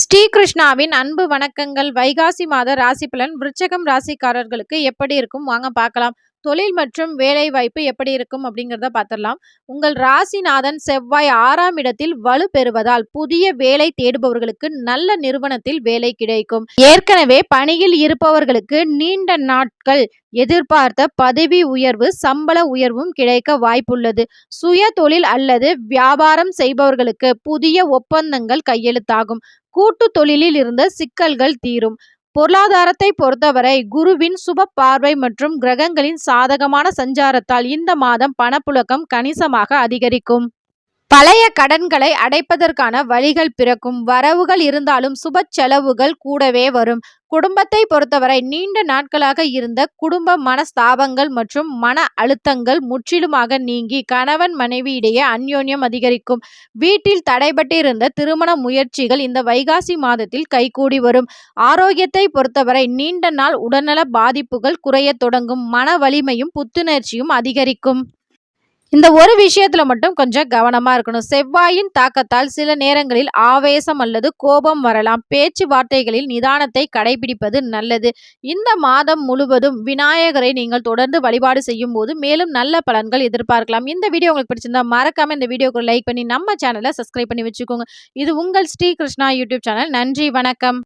ஸ்ரீ கிருஷ்ணாவின் அன்பு வணக்கங்கள். வைகாசி மாத ராசி பலன் விருச்சகம் ராசிக்காரர்களுக்கு எப்படி இருக்கும் வாங்க பார்க்கலாம். தொழில் மற்றும் வேலை வாய்ப்பு எப்படி இருக்கும் அப்படிங்கிறத பார்த்துடலாம். உங்கள் ராசிநாதன் செவ்வாய் 6ஆம் இடத்தில் வலு பெறுவதால் புதிய வேலை தேடுபவர்களுக்கு நல்ல நிறுவனத்தில் வேலை கிடைக்கும். ஏற்கனவே பணியில் இருப்பவர்களுக்கு நீண்ட நாட்கள் எதிர்பார்த்த பதவி உயர்வு சம்பள உயர்வும் கிடைக்க வாய்ப்புள்ளது. சுய தொழில் அல்லது வியாபாரம் செய்பவர்களுக்கு புதிய ஒப்பந்தங்கள் கையெழுத்தாகும். கூட்டு தொழிலில் இருந்த சிக்கல்கள் தீரும். பொருளாதாரத்தை பொறுத்தவரை குருவின் சுப பார்வை மற்றும் கிரகங்களின் சாதகமான சஞ்சாரத்தால் இந்த மாதம் பணப்புழக்கம் கணிசமாக அதிகரிக்கும். பழைய கடன்களை அடைப்பதற்கான வழிகள் பிறக்கும். வரவுகள் இருந்தாலும் சுப செலவுகள் கூடவே வரும். குடும்பத்தை பொறுத்தவரை நீண்ட நாட்களாக இருந்த குடும்ப மனஸ்தாபங்கள் மற்றும் மன அழுத்தங்கள் முற்றிலுமாக நீங்கி கணவன் மனைவி இடையே அந்யோன்யம் அதிகரிக்கும். வீட்டில் தடைபட்டிருந்த திருமண முயற்சிகள் இந்த வைகாசி மாதத்தில் கைகூடி வரும். ஆரோக்கியத்தை பொறுத்தவரை நீண்ட நாள் உடல்நல பாதிப்புகள் குறைய தொடங்கும். மன வலிமையும் புத்துணர்ச்சியும் அதிகரிக்கும். இந்த ஒரு விஷயத்துல மட்டும் கொஞ்சம் கவனமா இருக்கணும். செவ்வாயின் தாக்கத்தால் சில நேரங்களில் ஆவேசம் அல்லது கோபம் வரலாம். பேச்சுவார்த்தைகளில் நிதானத்தை கடைபிடிப்பது நல்லது. இந்த மாதம் முழுவதும் விநாயகரை நீங்கள் தொடர்ந்து வழிபாடு செய்யும் போது மேலும் நல்ல பலன்கள் எதிர்பார்க்கலாம். இந்த வீடியோ உங்களுக்கு பிடிச்சிருந்தா மறக்காம இந்த வீடியோக்கு லைக் பண்ணி நம்ம சேனலை சப்ஸ்கிரைப் பண்ணி வச்சுக்கோங்க. இது உங்கள் ஸ்ரீ கிருஷ்ணா யூடியூப் சேனல். நன்றி, வணக்கம்.